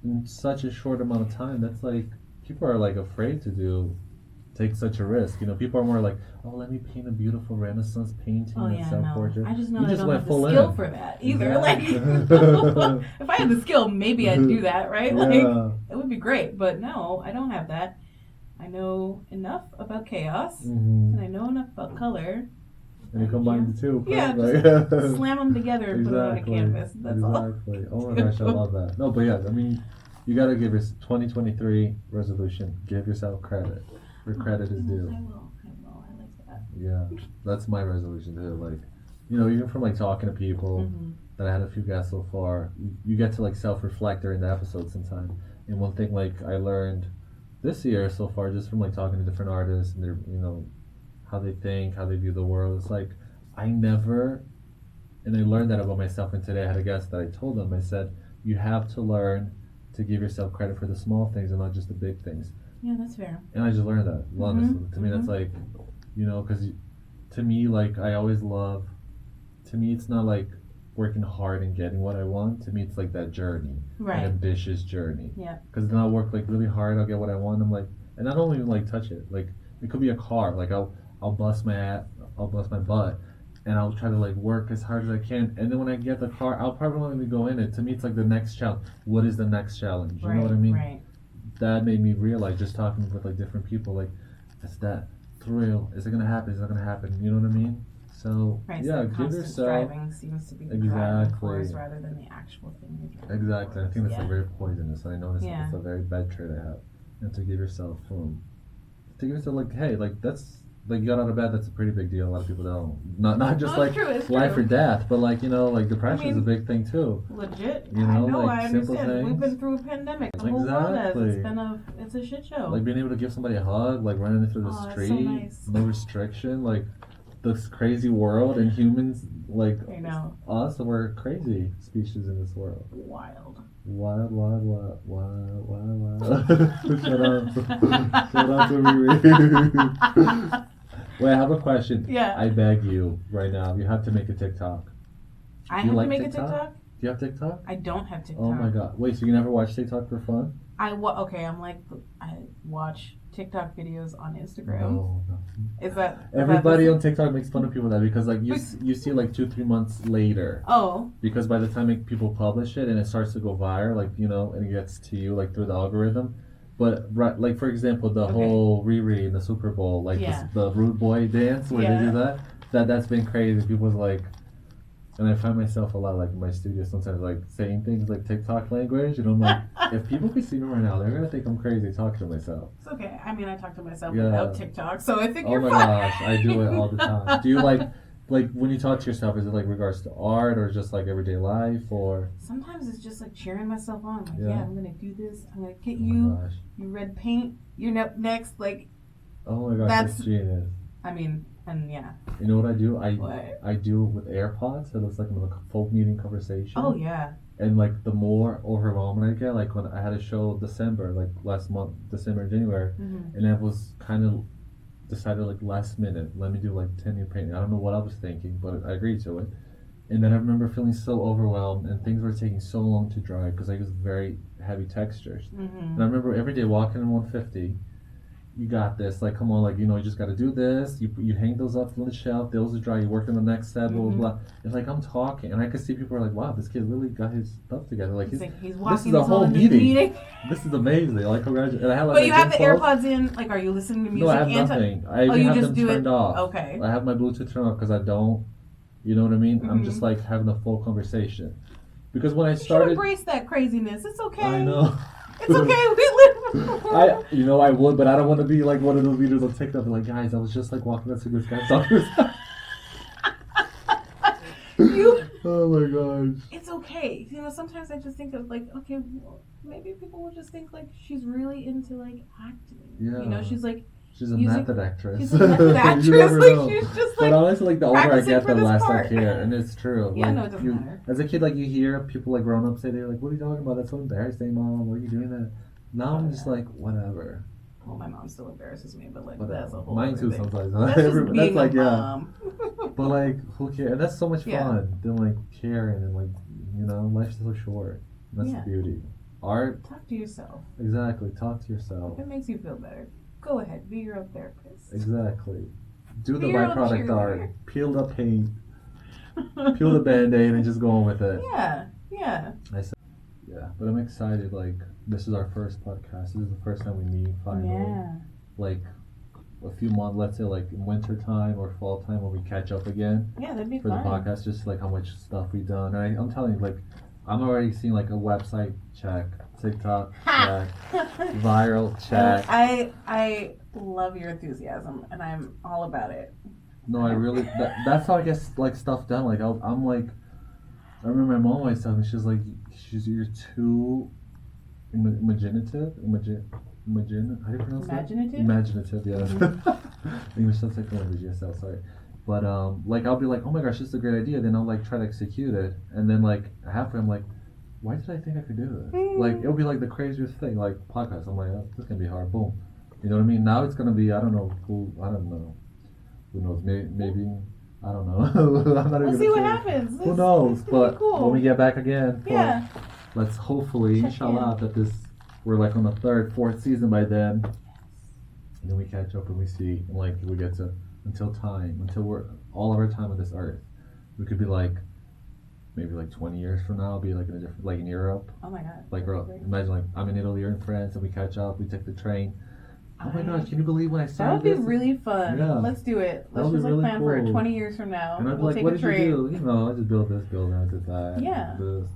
in such a short amount of time, that's like people are like afraid to take such a risk. People are more like, oh, let me paint a beautiful Renaissance painting that's so gorgeous. I just know I don't have the full skill for that either. Exactly. Like, if I had the skill, maybe I'd do that, right? Yeah. Like, it would be great. But no, I don't have that. I know enough about chaos, and I know enough about color. And you combine the two. Yeah, just slam them together and put it on a canvas. That's all. Exactly. Oh my gosh, I love that. No, but yeah, I mean, you got to give your 2023 resolution. Give yourself credit. Where credit is due. I will. I like that. Yeah, that's my resolution too. Like, even from like talking to people that I had a few guests so far, you get to like self-reflect during the episode sometimes. And one thing like I learned this year so far, just from like talking to different artists and their, how they think, how they view the world, it's like I learned that about myself. And today I had a guest that I told them, I said, you have to learn to give yourself credit for the small things and not just the big things. Yeah, that's fair. And I just learned that, honestly. To me, that's like, because to me, like, I always love, to me, it's not like working hard and getting what I want. To me, it's like that journey, right? An ambitious journey. Yeah. Because then I'll work like really hard, I'll get what I want. I'm like, and I don't even like touch it. Like, it could be a car. Like, I'll bust my butt, and I'll try to like work as hard as I can. And then when I get the car, I'll probably only go in it. To me, it's like the next challenge. What is the next challenge? You know what I mean? Right. That made me realize, just talking with like different people, like it's that thrill. Is it gonna happen? Is it gonna happen? You know what I mean? So right, yeah, so give yourself. Striving seems to be the driving force rather than the actual thing you're driving. Exactly, I think that's like very poisonous. I noticed it's a very bad trait I have. And to give yourself like, hey, like that's like you got out of bed. That's a pretty big deal. A lot of people don't. Not just like life or death, but like like depression is a big thing too. Legit. I know. Like, I simple understand. things. We've been through a pandemic. The whole world has. It's a shit show. Like being able to give somebody a hug, like running through the street, so nice. No restriction, like this crazy world, and humans like us, we're crazy species in this world. Wild. Shut up, Riri. Wait, I have a question. Yeah. I beg you right now, you have to make a TikTok. I have to make a TikTok? Do you have TikTok? I don't have TikTok. Oh my god. Wait, so you never watch TikTok for fun? I watch TikTok videos on Instagram. No. Is that everybody on TikTok makes fun of people that because like you see like 2-3 months later. Oh. Because by the time people publish it and it starts to go viral, like and it gets to you like through the algorithm. But like for example, the whole Riri in the Super Bowl, like the rude boy dance where they do that's been crazy. People's like. And I find myself a lot like in my studio sometimes like saying things like TikTok language, and I'm like, if people could see me right now, they're gonna think I'm crazy talking to myself. It's okay. I mean, I talk to myself without TikTok, so I think you're fine. Oh my gosh, I do it all the time. Do you like when you talk to yourself? Is it like regards to art or just like everyday life or? Sometimes it's just like cheering myself on. Like, I'm gonna do this. I'm gonna get you. You red paint. You're next. Like. Oh my gosh, that's genius. I mean. And you know what I do? I do it with AirPods. It looks like I'm in a full meeting conversation. Oh yeah. And like the more overwhelmed I get, like when I had a show December, like last month, December, January, and I was kind of decided like last minute, let me do like 10-year painting. I don't know what I was thinking, but I agreed to it. And then I remember feeling so overwhelmed, and things were taking so long to dry because I used very heavy textures. And I remember every day walking in 150. you got this. Like, come on, like, you just got to do this. You hang those up on the shelf. Those are dry. You work on the next set, blah, blah, blah. It's like, I'm talking. And I could see people are like, wow, this kid really got his stuff together. Like, he's walking this is a whole meeting. This is amazing. Like, congratulations. And I have, like, but you have the AirPods in. Like, are you listening to music? No, I have nothing. I even have them turned off. Okay. I have my Bluetooth turned off because I don't, you know what I mean? I'm just, like, having a full conversation. Because when I started... You should embrace that craziness. It's okay. I know. It's okay, we live. I would, but I don't want to be like one of those leaders on TikTok. Like, guys, I was just like walking up to this guy's doctor's. Oh my gosh. It's okay. Sometimes I just think of like, okay, well, maybe people will just think like she's really into like acting. Yeah. She's like. She's a method actress. She's a method actress. Like, she's just like. But honestly, like the older I get, the less part. I care, and it's true. Yeah, like, no, it doesn't matter. As a kid, like you hear people like grown up say, they're like, "What are you talking about? That's so embarrassing, Mom. Why are you doing that?" Now I'm just like, whatever. Well, my mom still embarrasses me, but like whatever. That's a whole. Mine too thing. sometimes. That's like mom. But like, who cares? And that's so much fun than like caring and like life's so short. That's the beauty. Art. Talk to yourself. Exactly. Talk to yourself. If it makes you feel better, go ahead. Be your own therapist. Exactly. Do the byproduct art. Peel the paint. Peel the Band-Aid and just go on with it. Yeah. Yeah, but I'm excited. Like, this is our first podcast. This is the first time we meet finally. Yeah. Like, a few months, let's say, like in winter time or fall time when we catch up again. Yeah, that'd be for fun. the podcast, just like how much stuff we've done. And I'm telling you, like, I'm already seeing like a website check, TikTok check, viral check. I love your enthusiasm, and I'm all about it. No, I really. That's how I get like stuff done. Like I'm like, I remember my mom always telling me, you're too imaginative. How do you pronounce Imaginative? that? Imaginative, yeah. English subject language, ESL, sorry. But like I'll be like, oh my gosh, this is a great idea. Then I'll like try to execute it, and then like halfway I'm like, why did I think I could do this? Like it'll be like the craziest thing, like podcast. I'm like, oh, this is gonna be hard. Boom. You know what I mean? Now it's gonna be I don't know. Who knows? Maybe I don't know. I'm not we'll see what happens. Who knows? But cool. when we get back again, let's hopefully, check inshallah, that we're like on the 3rd, 4th season by then. And then we catch up and we see, and like we get to until we're all of our time on this earth. We could be like maybe like 20 years from now, be like in a different, like in Europe. Oh my god. Like imagine like I'm in Italy or in France and we catch up. We take the train. Oh my gosh, can you believe when I started That would be really fun. Yeah. Let's do it. Let's just really plan for it cool. 20 years from now. And I'd be we'll like, take what a did train. you do? I just built this building, I did that. Yeah. This.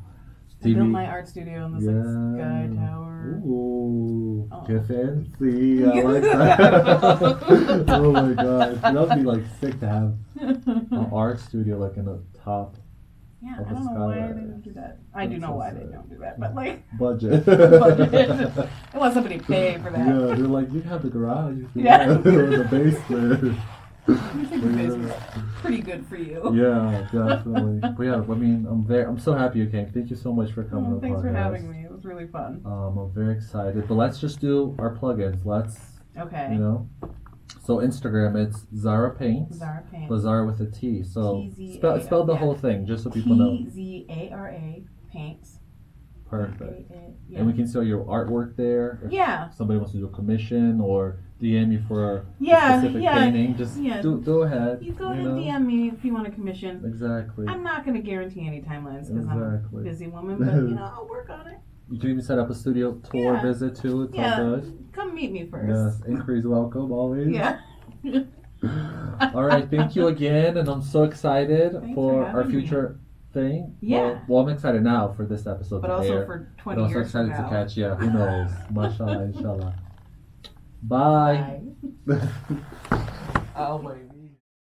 I built my art studio in this like, sky tower. Ooh, Oh. get fancy. I like that. Oh my gosh. That would be like sick to have an art studio like in the top. Yeah, I don't know why they don't do that. I do know why they don't do that, but like budget. I want somebody to pay for that. Yeah, they're like, you can have the garage. Yeah. Or the basement. I think the basement's pretty good for you. Yeah, definitely. But yeah, I mean, I'm so happy you came. Thank you so much for coming. Thanks for having me. It was really fun. I'm very excited. But let's just do our plugins. Okay. So Instagram, it's Tzara Paints. Tzara Paints. But Tzara with a T. So T-Z-A-R-A. spell the whole thing, just so people know. Tzara Paints. Perfect. Yeah. And we can see your artwork there. If somebody wants to do a commission or DM you for a specific painting, just go ahead. You go ahead and DM me if you want a commission. Exactly. I'm not going to guarantee any timelines because I'm a busy woman, but I'll work on it. You can even set up a studio tour visit too. It's all good. Come meet me first. Yes, inquiries welcome always. Yeah. All right, thank you again, and I'm so excited for our future thing. Yeah. Well, I'm excited now for this episode. But also for 20 years. I'm also excited to catch. Yeah, who knows? Mashallah, inshallah. Bye. Oh, baby.